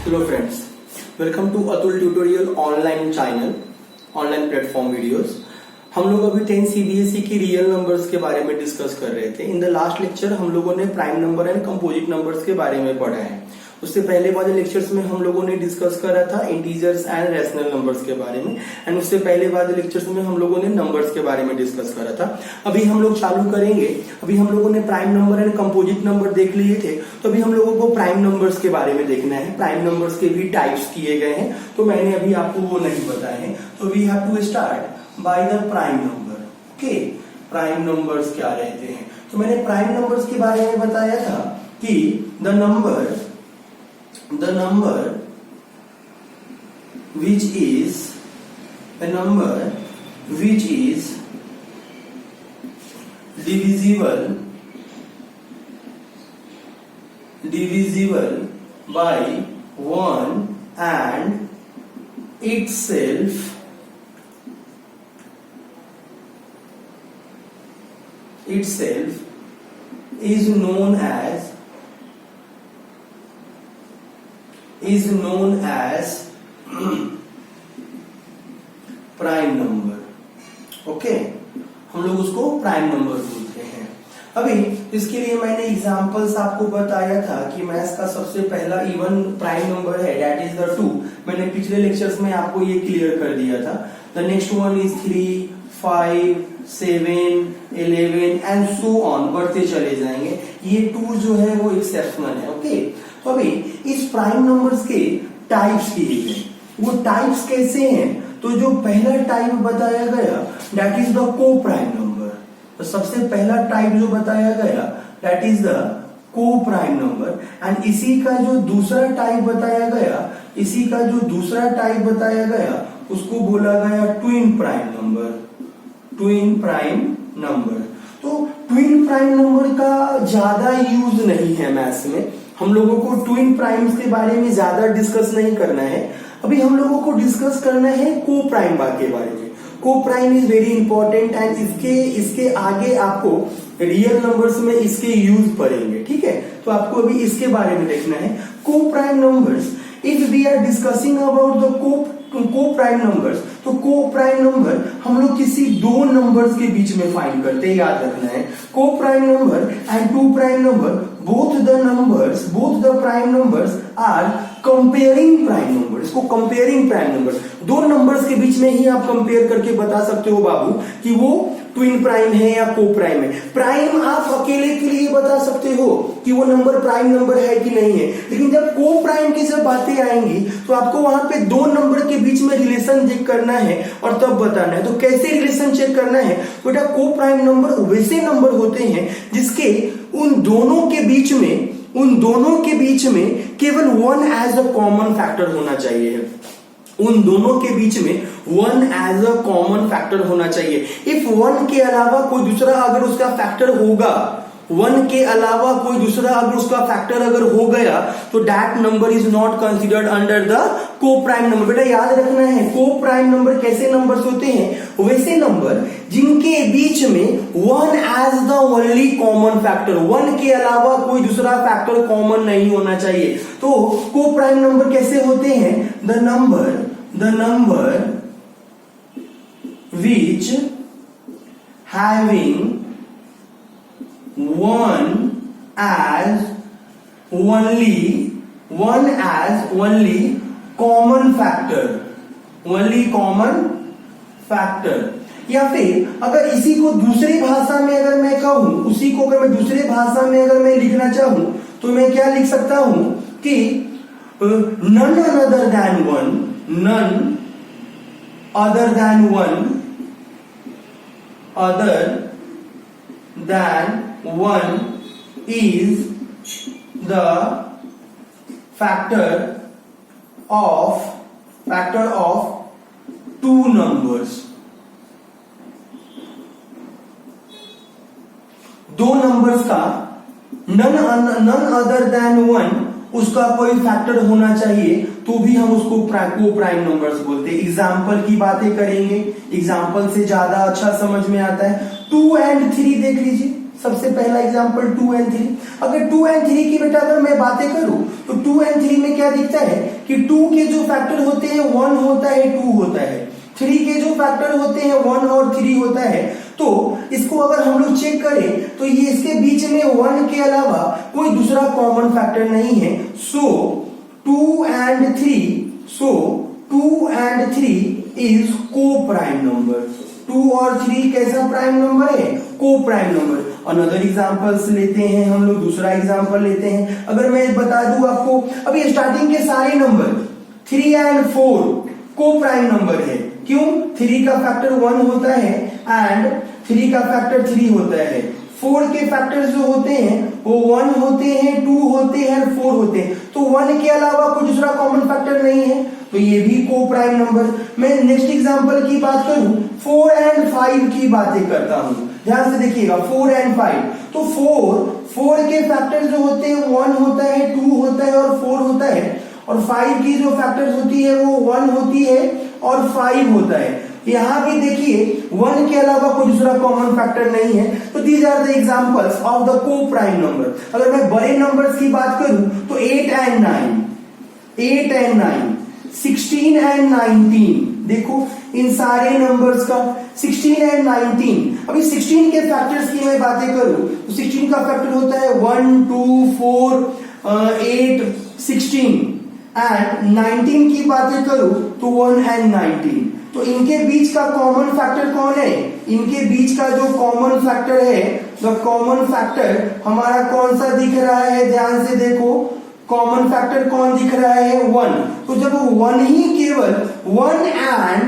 Hello friends, welcome to Atul tutorial online channel, online platform videos. हम लोग अभी 10 CBSE की रियल नंबर्स के बारे में डिस्कस कर रहे थे। इन द लास्ट लेक्चर हम लोगों ने prime number and composite numbers के बारे में पढ़ा है। उससे पहले वाले लेक्चर्स में हम लोगों ने डिस्कस करा था इंटीजर्स एंड रैशनल नंबर्स के बारे में, एंड उससे पहले वाले लेक्चर्स में हम लोगों ने नंबर्स के बारे में डिस्कस करा था। अभी हम लोग चालू करेंगे। अभी हम लोगों ने prime number and composite number देख लिए थे, तो अभी हम लोगों को प्राइम नंबर्स के बारे में देखना है। प्राइम नंबर्स के भी टाइप्स किए गए हैं, तो मैंने अभी आपको वो नहीं बताए हैं। तो we have to start by the prime number. Okay, prime numbers क्या रहते हैं? तो मैंने प्राइम नंबर्स के बारे में बताया था कि the number which is divisible by 1 and itself is known as prime number. Okay, हम लोग उसको प्राइम नंबर बोलते हैं। अभी इसके लिए मैंने एग्जांपल्स आपको बताया था कि मैथ्स का सबसे पहला इवन प्राइम नंबर है, दैट इज द 2। मैंने पिछले लेक्चर्स में आपको ये क्लियर कर दिया था। The next one is 3, 5, 7, 11 and so on, बढ़ते चले जाएंगे। ये 2 जो है वो एक्सेप्शनल है। ओके, तो अभी इस प्राइम नंबर्स के टाइप्स किए गए। वो टाइप्स कैसे हैं? तो जो पहला टाइप बताया गया that is the coprime number. तो सबसे पहला टाइप जो बताया गया that is the coprime number. And इसी का जो दूसरा टाइप बताया गया उसको बोला गया ट्विन प्राइम नंबर। तो ट्विन प्राइम नंबर का ज्यादा यूज नहीं है मैथ्स में। हम लोगों को ट्विन प्राइम्स के बारे में ज्यादा डिस्कस नहीं करना है। अभी हम लोगों को डिस्कस करना है को प्राइम के बारे में। को prime is very important and इसके आगे आपको रियल नंबर्स में इसके यूज पड़ेंगे। ठीक है, तो आपको अभी इसके बारे में देखना है। Coprime numbers, if we are discussing about the coprime numbers, तो को प्राइम नंबर हम लोग किसी दो नंबर्स के बीच में फाइंड करते हैं, याद रखना है। Coprime number and two prime number, both the prime numbers are comparing prime number. इसको कंपेयरिंग प्राइम नंबर, दो नंबर्स के बीच में ही आप कंपेयर करके बता सकते हो बाबू कि वो ट्विन प्राइम है या को प्राइम है। प्राइम आप अकेले के लिए बता सकते हो कि वो नंबर प्राइम नंबर है कि नहीं है, लेकिन जब को प्राइम की जब बातें आएंगी तो आपको वहां पे दो नंबर के बीच में रिलेशन चेक करना है और तब बताना है। तो कैसे रिलेशन चेक करना है? बेटा, को प्राइम नंबर वैसे नंबर होते हैं जिसके उन दोनों के बीच में केवल 1 एज अ कॉमन फैक्टर होना चाहिए। उन दोनों के बीच में 1 एज अ कॉमन फैक्टर होना चाहिए। इफ 1 के अलावा कोई दूसरा अगर उसका फैक्टर होगा, 1 के अलावा कोई दूसरा अगर उसका फैक्टर अगर हो गया तो that number is not considered under the coprime number. बेटा याद रखना है, को प्राइम नंबर कैसे नंबर्स होते हैं? वैसे नंबर जिनके बीच में 1 as the only common factor, 1 के अलावा कोई दूसरा फैक्टर कॉमन नहीं होना चाहिए। तो को प्राइम नंबर कैसे होते हैं? The number which having 1 as only common factor। या फिर अगर इसी को दूसरी भाषा में अगर मैं कहूं, उसी को अगर मैं दूसरे भाषा में अगर मैं लिखना चाहूं तो मैं क्या लिख सकता हूं कि none other than one is the factor of two numbers। दो नंबर्स का none other than one उसका कोई फैक्टर होना चाहिए तो भी हम उसको को प्राइम नंबर्स बोलते हैं। एग्जाम्पल की बातें करेंगे, एग्जाम्पल से ज्यादा अच्छा समझ में आता है। 2 and 3 देख लीजिए, सबसे पहला एग्जाम्पल 2 and 3। अगर 2 and 3 की बेटा अगर मैं बातें करूं तो 2 and 3 में क्या क्या दिखता है कि 2 के जो फैक्टर होते हैं 1 होता है 2 होता है, 3 के जो फैक्टर होते हैं 1 और 3 होता है। तो इसको अगर हम लोग चेक करें तो ये इसके बीच में 1 के अलावा कोई दूसरा कॉमन फैक्टर नहीं है। सो 2 and 3 इज को प्राइम नंबर। 2 और 3 कैसा प्राइम नंबर है? Coprime number. Another examples लेते हैं हम लोग, दूसरा एग्जांपल लेते हैं। अगर मैं बता दूं आपको, अभी स्टार्टिंग के सारे नंबर 3 and 4 को प्राइम नंबर है। क्यों? 3 का फैक्टर 1 होता है एंड 3 का फैक्टर 3 होता है। 4 के फैक्टर्स जो होते हैं वो 1 होते हैं, 2 होते हैं, 4 होते हैं। तो 1 के अलावा कोई दूसरा कॉमन फैक्टर नहीं है, तो ये भी को प्राइम नंबर। मैं नेक्स्ट एग्जांपल की बात करूं, 4 and 5 की बातें करता हूं। ध्यान से देखिएगा, 4 and 5। तो 4 के फैक्टर जो होते हैं 1 होता है, 2 होता है और 4 होता है। और 5 की जो फैक्टर्स होती है वो 1 होती है और 5 होता है। यहां भी देखिए 1 के अलावा कोई दूसरा कॉमन फैक्टर नहीं है। तो these are the examples of the coprime number. अगर मैं बड़े नंबर्स की बात करूं तो 8 and 9, 16 and 19। देखो इन सारे नंबर्स का 16 and 19। अभी 16 के फैक्टर्स की मैं बातें करूं तो 16 का फैक्टर होता है 1, 2, 4, 8, 16 एंड 19 की बातें करूं तो 1 and 19। तो इनके बीच का कॉमन फैक्टर कौन है? इनके बीच का जो कॉमन फैक्टर है, द कॉमन फैक्टर हमारा कौन सा दिख रहा है? ध्यान से देखो, कॉमन फैक्टर कौन दिख रहा है? 1। तो जब 1 ही केवल 1 and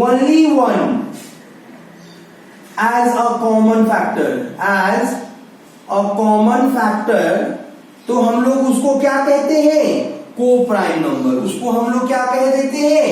only 1 as a common factor, तो हम लोग उसको क्या कहते हैं? को प्राइम नंबर। उसको हम लोग क्या कह देते हैं?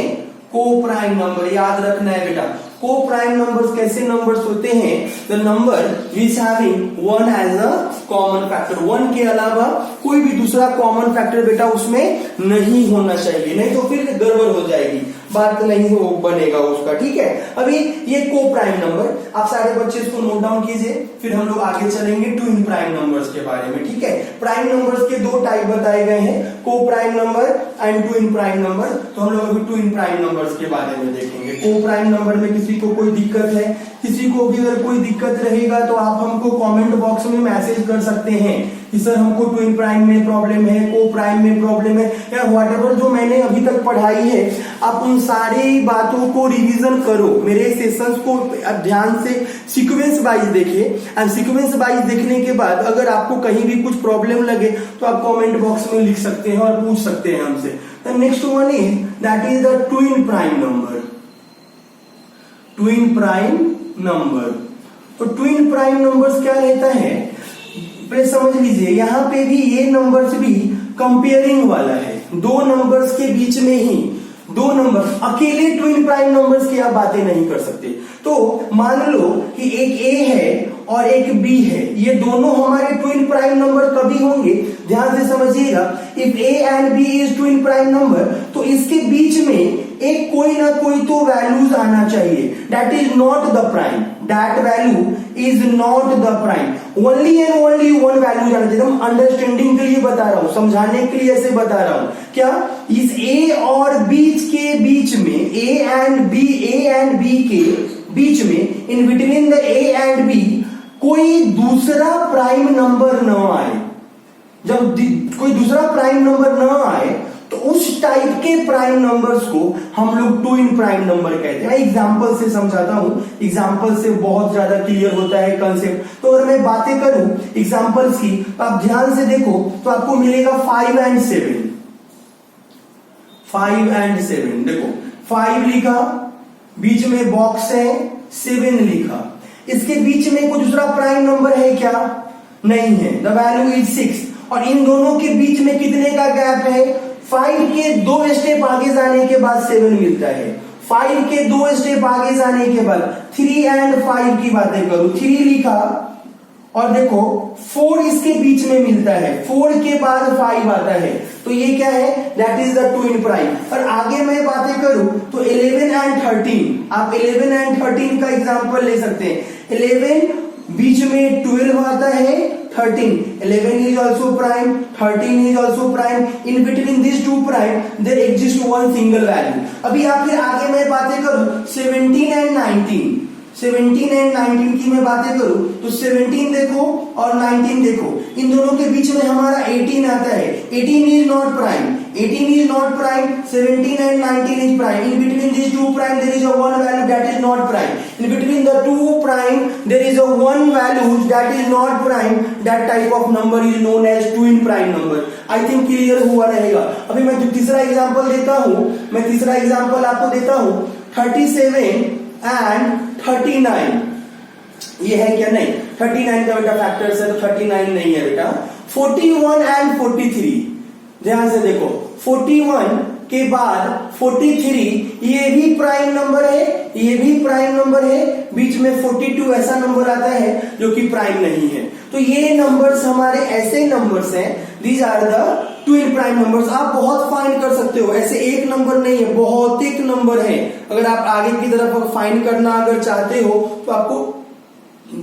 को प्राइम नंबर। याद रखना है बेटा, को प्राइम नंबर्स कैसे नंबर्स होते हैं? The number which having 1 as a common factor. 1 के अलावा कोई भी दूसरा कॉमन फैक्टर बेटा उसमें नहीं होना चाहिए, नहीं तो फिर गड़बड़ हो जाएगी, बात नहीं हो बनेगा उसका। ठीक है, अभी ये को प्राइम नंबर आप सारे बच्चे इसको नोट डाउन कीजिए, फिर हम लोग आगे चलेंगे ट्विन प्राइम नंबर्स के बारे में। ठीक है, प्राइम नंबर्स के 2 टाइप बताए गए हैं, को prime number and twin prime number. तो हम लोग अभी ट्विन प्राइम नंबर्स के बारे में देखेंगे। को प्राइम नंबर में किसी को कोई दिक्कत है, किसी को भी अगर कोई दिक्कत रहेगा तो आप हमको कमेंट बॉक्स में मैसेज कर सकते हैं कि सर हमको ट्विन प्राइम में प्रॉब्लम है, को प्राइम में प्रॉब्लम है, या व्हाटएवर जो मैंने अभी तक पढ़ाई है आप उन सारी बातों को रिवीजन करो। मेरे सेशंस को ध्यान से सीक्वेंस वाइज देखिए एंड सीक्वेंस वाइज देखने के बाद अगर आपको कहीं भी कुछ प्रॉब्लम लगे तो आप कमेंट बॉक्स में लिख सकते हैं और पूछ सकते हैं हमसे। The next one is that is the twin prime number. Twin prime number, तो ट्विन प्राइम नंबर्स क्या रहता है पहले समझ लीजिए। यहां पे भी ये नंबर्स भी कंपेयरिंग वाला है, 2 नंबर्स के बीच में ही 2 नंबर, अकेले ट्विन प्राइम नंबर्स की आप बातें नहीं कर सकते। तो मान लो कि एक ए है और एक बी है, ये दोनों हमारे ट्विन प्राइम नंबर कभी होंगे? ध्यान से समझिएगा, if A and B is twin prime number तो इसके बीच में एक कोई ना कोई तो वैल्यूज आना चाहिए, that is not the prime, that value is not the prime. Only and only one value आना चाहिए। हम अंडरस्टैंडिंग के लिए बता रहा हूं, समझाने के लिए ऐसे बता रहा हूं। क्या इस ए और बीच के बीच में, ए एंड बी के बीच में, in between the A and B कोई दूसरा प्राइम नंबर न आए। जब कोई दूसरा प्राइम नंबर न आए तो उस टाइप के प्राइम नंबर्स को हम लोग ट्विन प्राइम नंबर कहते हैं। मैं एग्जांपल से समझाता हूं, एग्जांपल से बहुत ज्यादा क्लियर होता है कंसेप्ट। तो अगर मैं बातें करूं एग्जांपल्स की तो आप ध्यान से देखो तो आपको मिलेगा 5 and 7। 5 and 7 देखो, 5 लिखा, बीच में बॉक्स है, 7 लिखा, इसके बीच में कोई दूसरा प्राइम नंबर है क्या? नहीं है, द वैल्यू इज 6। और इन दोनों के बीच में कितने का गैप है? 5 के 2 स्टेप आगे जाने के बाद 7 मिलता है। 5 के 2 स्टेप आगे जाने के बाद 3 and 5 की बातें करूं, 3 लिखा और देखो 4 इसके बीच में मिलता है, 4 के बाद 5 आता है, तो ये क्या है? That is the twin prime. और आगे मैं बातें करूं तो 11 and 13, आप 11 and 13 का एग्जांपल ले सकते हैं। 11 बीच में 12 आता है, 13, 11 is also prime, 13 is also prime. In between these two prime there exists one single value. अभी आप फिर आगे मैं बातें करूं 17 and 19, 17 एंड 19 की मैं बातें करूं तो 17 देखो और 19 देखो, इन दोनों के बीच में हमारा 18 आता है. 18 is not prime, 18 is not prime, 17 and 19 is prime. In between these two prime there is a one value that is not prime. In between the two prime there is a one value that is not prime. That type of number is known as twin prime number. I think clear हुआ रहेगा. अभी मैं जो तीसरा example देता हूं, मैं तीसरा एग्जांपल आपको देता हूं 37 and 39. ये है क्या? नहीं, 39 का बेटा फैक्टर्स है तो 39 नहीं है बेटा. 41 and 43, ध्यान से देखो, 41 के बाद 43 ये भी प्राइम नंबर है, ये भी प्राइम नंबर है. बीच में 42 ऐसा नंबर आता है जो कि प्राइम नहीं है. तो ये नंबर्स हमारे ऐसे नंबर्स हैं, these are the twin prime numbers. आप बहुत फाइंड कर सकते हो, ऐसे एक नंबर नहीं है, बहुत एक नंबर है. अगर आप आगे की तरफ फाइंड करना अगर चाहते हो तो आपको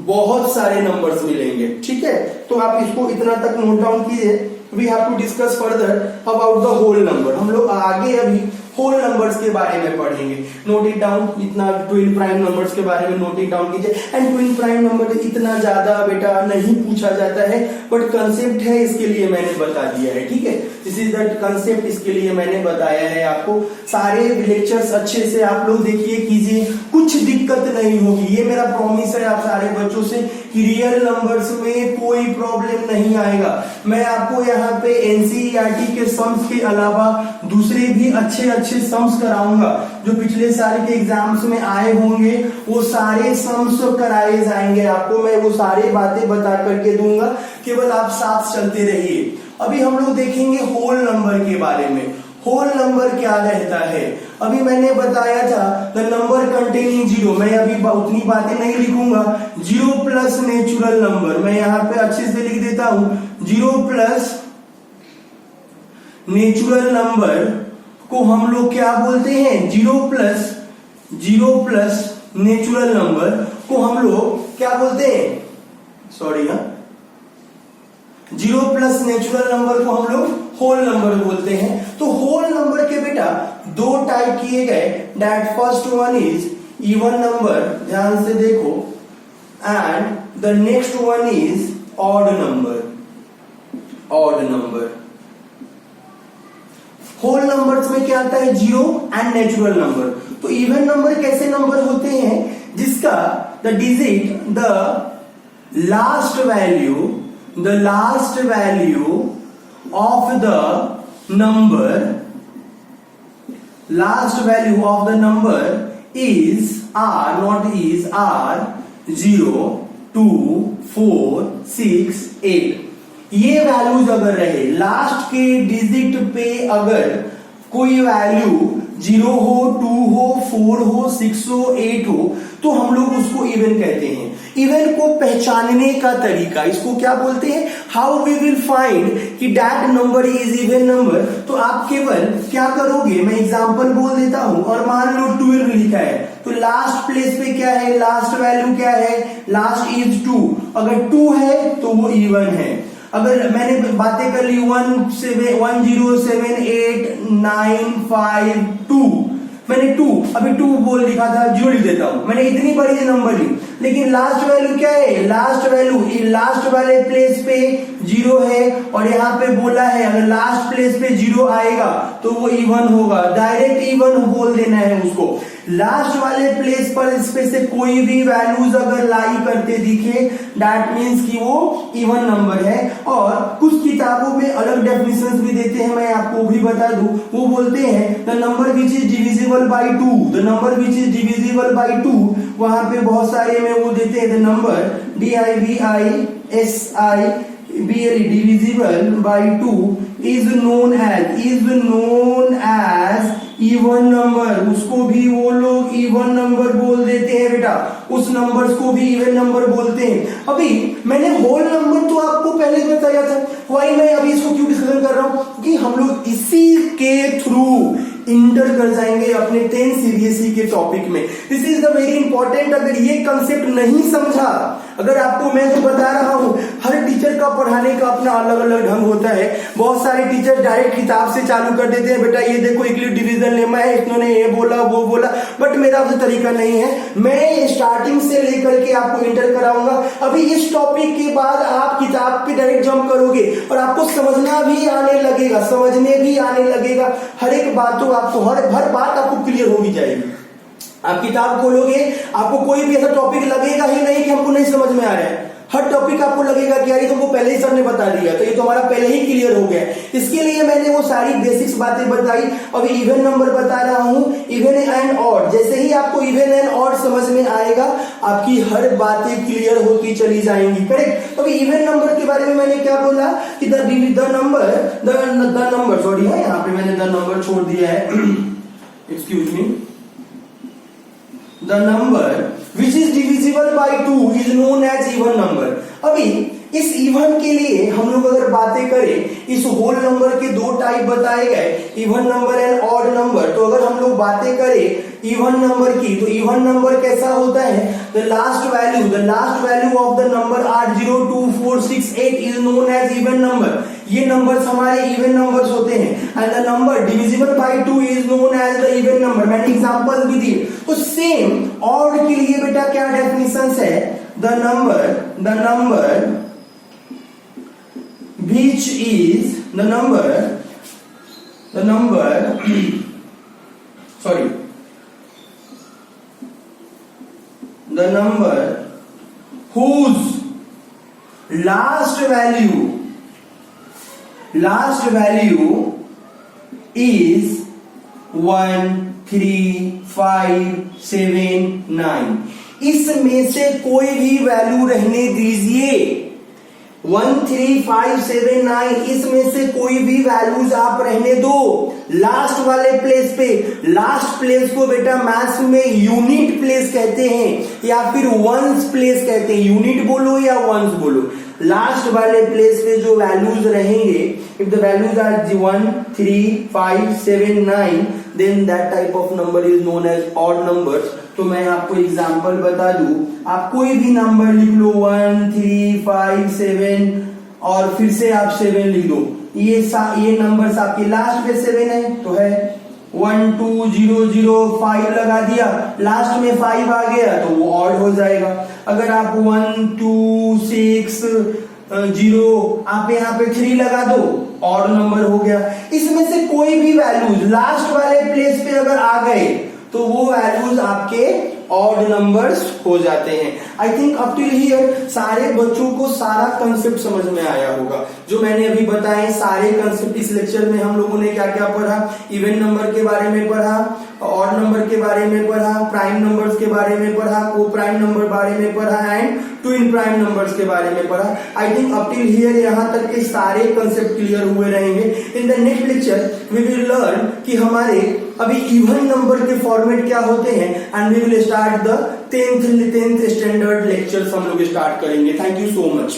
बहुत सारे नंबर्स मिलेंगे. ठीक है, तो आप इसको इतना तक नोट डाउन कीजिए. We have to discuss further about the whole number. हम लोग आगे अभी होल नंबर्स के बारे में पढ़ेंगे. नोट इट डाउन, इतना ट्विन प्राइम नंबर्स के बारे में नोट इट डाउन कीजिए. एंड ट्विन प्राइम नंबर इतना ज्यादा बेटा नहीं पूछा जाता है, बट कंसेप्ट है इसके लिए मैंने बता दिया है. ठीक है, दिस इज द कंसेप्ट, इसके लिए मैंने बताया है आपको. सारे लेक्चर्स अच्छे से आप लोग देखिए, कीजिए, कुछ दिक्कत नहीं होगी, ये मेरा प्रॉमिस है आप सारे बच्चों से कि रियल नंबर्स में कोई प्रॉब्लम नहीं आएगा. मैं आपको यहाँ पे एनसीईआरटी के सम्स के अलावा दूसरे भी अच्छे अच्छे सम्स कराऊंगा जो पिछले साल के एग्जाम्स में आए होंगे. वो सारे सम्स कराए जाएंगे आपको, मैं वो सारे बातें बता करके दूंगा, केवल आप साथ चलते रहिए. अभी हम लोग देखेंगे होल नंबर के बारे में. होल नंबर क्या रहता है? अभी मैंने बताया था द नंबर कंटेनिंग जीरो. मैं अभी उतनी बातें नहीं लिखूंगा. जीरो प्लस नेचुरल नंबर, मैं यहाँ पे अच्छे से लिख देता हूं. जीरो प्लस नेचुरल नंबर को हम लोग क्या बोलते हैं? जीरो प्लस नेचुरल नंबर को हम लोग क्या बोलते हैं? सॉरी, हाँ, जीरो प्लस नेचुरल नंबर को हम लोग होल नंबर बोलते हैं. तो होल नंबर के बेटा दो टाइप किए गए. That first one is even number, ध्यान से देखो, and the next one is odd number. Odd number. Whole numbers में क्या आता है? Zero and natural number. तो इवन नंबर कैसे नंबर होते हैं? जिसका the digit, the last value of the number, last value of the number is r, not is r, 0, 2, 4, 6, 8. ये वैल्यूज अगर रहे, लास्ट के डिजिट पे अगर कोई वैल्यू 0 हो, 2 हो, 4 हो, 6 हो, 8 हो, तो हम लोग उसको इवन कहते हैं. इवन को पहचानने का तरीका, इसको क्या बोलते हैं? हाउ वी विल फाइंड कि that number is even number. तो आप केवल क्या करोगे, मैं एग्जांपल बोल देता हूं, और मान लो 12 लिखा है, तो लास्ट प्लेस पे क्या है? लास्ट वैल्यू क्या है? Last is 2. अगर 2 है तो वो इवन है. अगर मैंने बातें कर ली 1 0 7 8 9 5 2, मैंने 2 अभी 2 बोल लिखा था, 0 लिख देता हूं. मैंने इतनी बड़ी नंबर ली, लेकिन लास्ट वैल्यू क्या है? लास्ट वैल्यू लास्ट वाले प्लेस पे 0 है, और यहाँ पे बोला है अगर लास्ट प्लेस पे 0 आएगा तो वो इवन होगा. डायरेक्ट इवन बोल देना है उसको. लास्ट वाले प्लेस पर इसमें से कोई भी वैल्यूज अगर लाई करते दिखे, दैट मीन्स कि वो इवन नंबर है. और कुछ किताबों में अलग डेफिनेशंस भी देते हैं, मैं आपको भी बता दूं. वो बोलते हैं the number which is divisible by 2, the number which is divisible by 2. वहां पे बहुत सारे में वो देते हैं the number DIVISIBLE divisible by 2 is known as even number. उसको भी वो लोग इवन नंबर बोल देते हैं बेटा. उस नंबर्स को भी इवन नंबर बोलते हैं. अभी मैंने होल नंबर तो आपको पहले बताया था, वही मैं अभी इसको क्यों डिस्कशन कर रहा हूं कि हम लोग इसी के थ्रू इंटर कर जाएंगे अपने 10 सीबीएसई के टॉपिक में. This is the very important. अगर ये कंसेप्ट नहीं समझा अगर आपको मैं जो बता रहा हूं, हर टीचर का पढ़ाने का अपना अलग अलग ढंग होता है। बहुत सारे टीचर डायरेक्ट किताब से चालू कर देते हैं, बेटा ये देखो यूक्लिड डिवीजन लेमा है, इन्होंने ये बोला वो बोला, बट मेरा वो तरीका नहीं है। मैं स्टार्टिंग से लेकर के आपको इंटर कराऊंगा। अभी इस टॉपिक के बाद आप किताब पे डायरेक्ट जंप करोगे और आपको समझना भी आने लगेगा, समझने भी आने लगेगा। हर एक बातों आपको हर बात आपको क्लियर होगी जाएगी। आप किताब खोलोगे, आपको कोई भी ऐसा टॉपिक लगेगा ही नहीं कि हमको नहीं समझ में आ रहा है। हर टॉपिक आपको लगेगा कि यार ये तुमको पहले ही सर ने बता दिया, तो ये तो हमारा पहले ही क्लियर हो गया। इसके लिए मैंने वो सारी बेसिक्स बातें बताई। अभी इवन नंबर बता रहा हूं, इवन एंड ऑड। जैसे ही आपको इवन एंड ऑड समझ में आएगा, आपकी हर बातें क्लियर होती चली जाएंगी। करेक्ट। अभी इवन नंबर के बारे में मैंने क्या बोला कि द नंबर सॉरी है, यहाँ पे मैंने द नंबर छोड़ दिया है, excuse me. The number which is divisible by 2 is known as even number। अभी इस इवन के लिए हम लोग अगर बातें करें, इस होल नंबर के दो टाइप बताए गए, even number and odd number. तो अगर हम लोग बातें करें इवन नंबर की, तो इवन नंबर कैसा होता है? The last value of the number 8 0 2 4 6 8 is known as even number. ये नंबर्स हमारे इवन नंबर्स होते हैं। And the number divisible by 2 is known as the even number. मैंने एग्जांपल भी दिए। तो सेम ऑड के लिए बेटा क्या डेफिनेशन है? The number which is the number sorry the number whose last value is 1 3 5 7 9। इसमें से कोई भी वैल्यू रहने दीजिए, 1 3 5 7 9, इसमें से कोई भी वैल्यूज आप रहने दो लास्ट वाले प्लेस पे। लास्ट प्लेस को बेटा मैथ्स में यूनिट प्लेस कहते हैं या फिर वंस प्लेस कहते हैं। यूनिट बोलो या वंस बोलो, लास्ट वाले प्लेस पे जो वैल्यूज रहेंगे, if the values are 1 3 5 7 9, then that type of number is known as odd numbers. तो मैं आपको एग्जांपल बता दूं, आप कोई भी नंबर लिख लो 1 3 5 7 और फिर से आप 7 लिख दो। ये नंबर्स आपके लास्ट पे 7 है, तो है 1 2 0 0 5 लगा दिया, लास्ट में 5 आ गया तो वो ऑड हो जाएगा। अगर आप 1 2 6 0 आप यहाँ पे 3 लगा दो, ऑड नंबर हो गया। इसमें से कोई भी वैल्यूज लास्ट वाले प्लेस पे अगर आ गए तो वो वैल्यूज आपके ऑड नंबर्स हो जाते हैं। आई थिंक अप टिल हियर सारे बच्चों को सारा कंसेप्ट समझ में आया होगा जो मैंने अभी बताए। सारे कंसेप्ट इस लेक्चर में हम लोगों ने क्या क्या पढ़ा? इवन नंबर के बारे में पढ़ा, ऑड नंबर के बारे में पढ़ा, प्राइम नंबर्स के बारे में पढ़ा, को प्राइम नंबर बारे में पढ़ा एंड ट्विन प्राइम नंबर्स के बारे में पढ़ा। I think up till here यहाँ तक के सारे कंसेप्ट क्लियर हुए रहेंगे। In the next lecture we will learn कि हमारे अभी इवन नंबर के फॉर्मेट क्या होते हैं and we will start the 10th standard lectures हम लोग स्टार्ट करेंगे। Thank you so much.